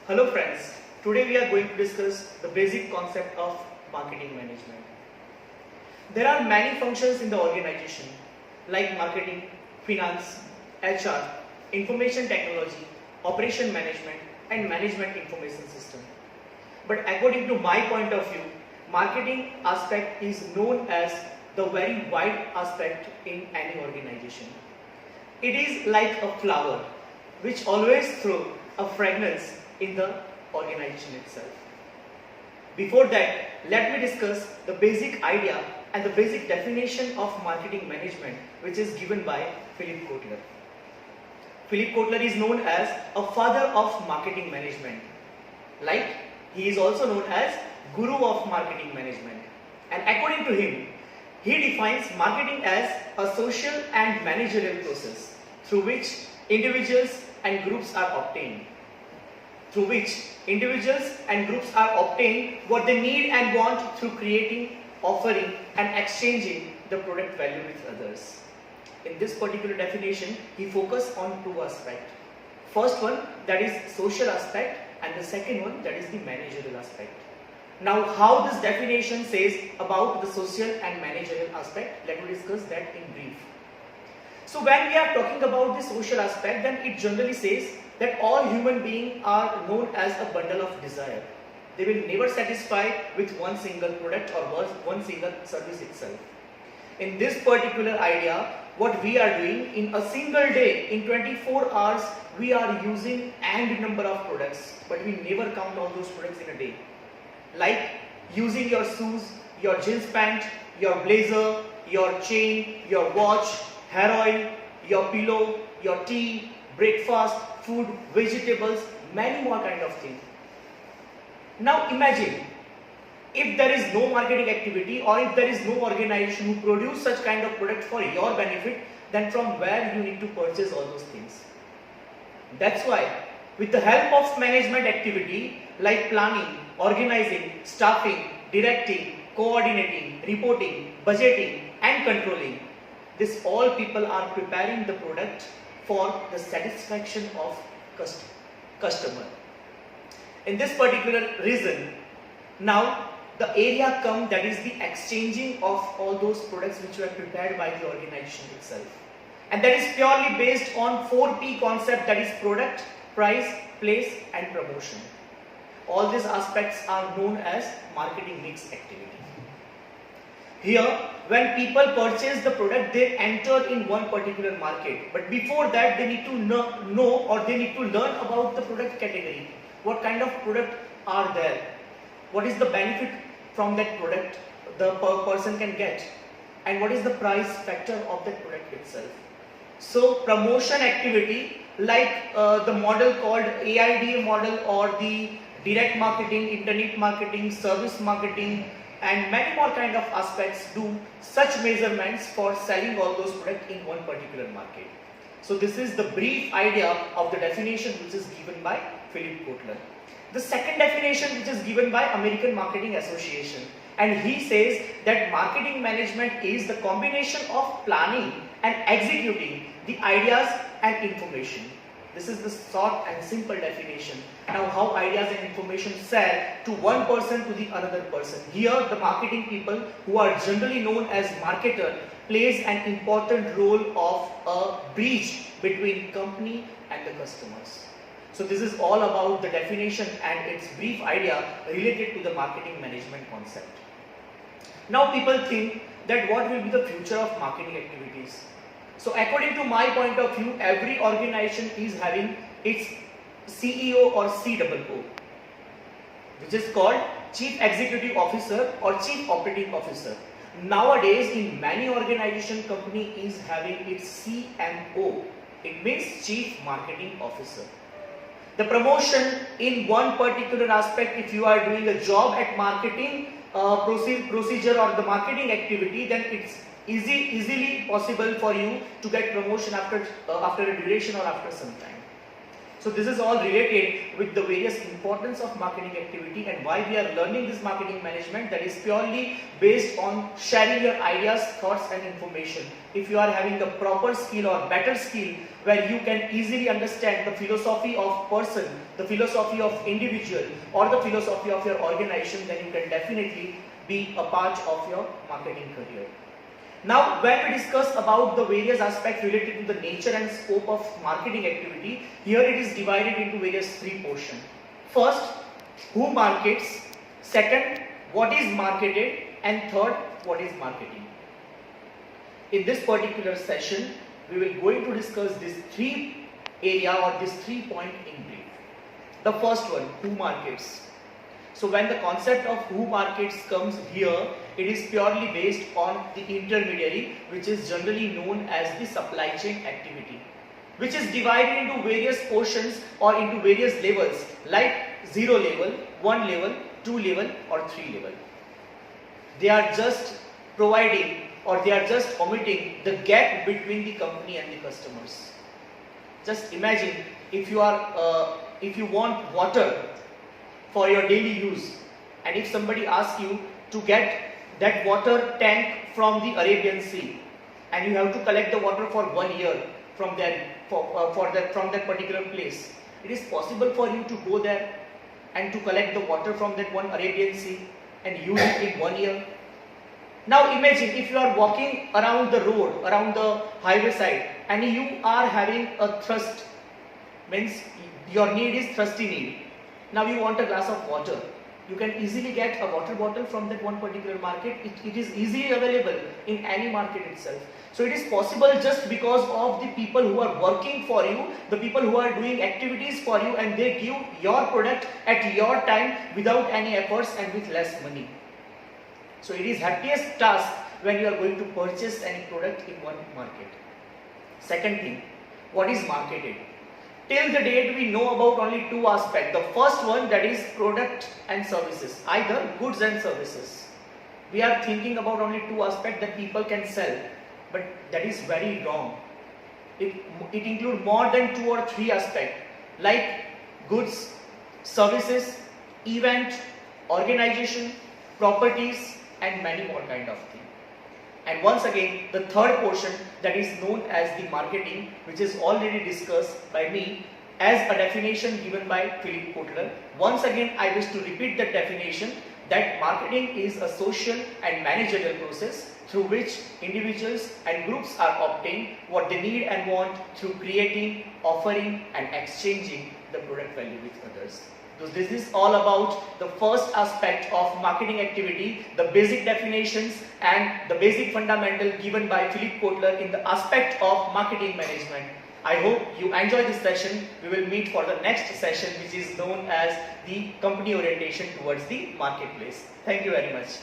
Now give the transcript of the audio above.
Hello friends, today we are going to discuss the basic concept of marketing management. There are many functions in the organization like marketing, finance, HR, information technology, operation management and management information system. But according to my point of view, marketing aspect is known as the very wide aspect in any organization. It is like a flower which always throws a fragrance in the organization itself. Before that, let me discuss the basic idea and the basic definition of marketing management, which is given by Philip Kotler. Philip Kotler is known as a father of marketing management. Like, he is also known as guru of marketing management. And according to him, he defines marketing as a social and managerial process through which individuals and groups are obtained. What they need and want through creating, offering and exchanging the product value with others. In this particular definition, he focused on two aspects. First one, that is social aspect, and the second one, that is the managerial aspect. Now, how this definition says about the social and managerial aspect, let me discuss that in brief. So when we are talking about the social aspect, then it generally says that all human beings are known as a bundle of desire. They will never satisfy with one single product or one single service itself. In this particular idea, what we are doing in a single day, in 24 hours, we are using n number of products, but we never count all those products in a day. Like using your shoes, your jeans pant, your blazer, your chain, your watch, hair oil, your pillow, your tea, breakfast, food, vegetables, many more kind of things. Now imagine if there is no marketing activity or if there is no organization who produce such kind of product for your benefit, then from where you need to purchase all those things. That's why with the help of management activity like planning, organizing, staffing, directing, coordinating, reporting, budgeting and controlling, this all people are preparing the product for the satisfaction of customer. In this particular reason, now the area come, that is the exchanging of all those products which were prepared by the organization itself. And that is purely based on 4P concept, that is product, price, place and promotion. All these aspects are known as marketing mix activity. Here, when people purchase the product, they enter in one particular market. But before that, they need to know or they need to learn about the product category. What kind of product are there? What is the benefit from that product the person can get? And what is the price factor of that product itself? So, promotion activity like the model called AIDA model or the direct marketing, internet marketing, service marketing, and many more kind of aspects do such measurements for selling all those products in one particular market. So this is the brief idea of the definition which is given by Philip Kotler. The second definition which is given by American Marketing Association, and he says that marketing management is the combination of planning and executing the ideas and information. This is the short and simple definition. Now, how ideas and information sell to one person to the another person. Here, the marketing people who are generally known as marketer plays an important role of a bridge between company and the customers. So, this is all about the definition and its brief idea related to the marketing management concept. Now, people think that what will be the future of marketing activities? So according to my point of view, every organization is having its CEO or COO, which is called Chief Executive Officer or Chief Operating Officer. Nowadays, in many organization, company is having its CMO. It means Chief Marketing Officer. The promotion in one particular aspect, if you are doing a job at marketing procedure or the marketing activity, then it's easily possible for you to get promotion after a duration or after some time. So this is all related with the various importance of marketing activity and why we are learning this marketing management, that is purely based on sharing your ideas, thoughts and information. If you are having a proper skill or better skill where you can easily understand the philosophy of person, the philosophy of individual or the philosophy of your organization, then you can definitely be a part of your marketing career. Now, when we discuss about the various aspects related to the nature and scope of marketing activity, here it is divided into various three portions. First, who markets? Second, what is marketed? And third, what is marketing? In this particular session, we will going to discuss this three area or this 3 point in brief. The first one, who markets? So when the concept of who markets comes here, it is purely based on the intermediary, which is generally known as the supply chain activity, which is divided into various portions or into various levels like 0 level, 1 level, 2 level or 3 level. They are just providing or they are just omitting the gap between the company and the customers. Just imagine if you want water for your daily use, and if somebody asks you to get that water tank from the Arabian Sea and you have to collect the water for 1 year from there from that particular place, it is possible for you to go there and to collect the water from that one Arabian Sea and use it in 1 year. Now imagine if you are walking around the road, around the highway side, and you are having a thirst, means your need is thirsty need. Now you want a glass of water. You can easily get a water bottle from that one particular market. It is easily available in any market itself. So it is possible just because of the people who are working for you, the people who are doing activities for you, and they give your product at your time without any efforts and with less money. So it is happiest task when you are going to purchase any product in one market. Second thing, what is marketed? Till the date we know about only two aspects. The first one, that is product and services, either goods and services. We are thinking about only two aspects that people can sell, but that is very wrong. It includes more than 2 or 3 aspects like goods, services, event, organization, properties and many more kind of things. And once again, the third portion, that is known as the marketing, which is already discussed by me as a definition given by Philip Kotler. Once again, I wish to repeat that definition, that marketing is a social and managerial process through which individuals and groups are obtaining what they need and want through creating, offering and exchanging the product value with others. So this is all about the first aspect of marketing activity, the basic definitions and the basic fundamental given by Philip Kotler in the aspect of marketing management. I hope you enjoy this session. We will meet for the next session, which is known as the company orientation towards the marketplace. Thank you very much.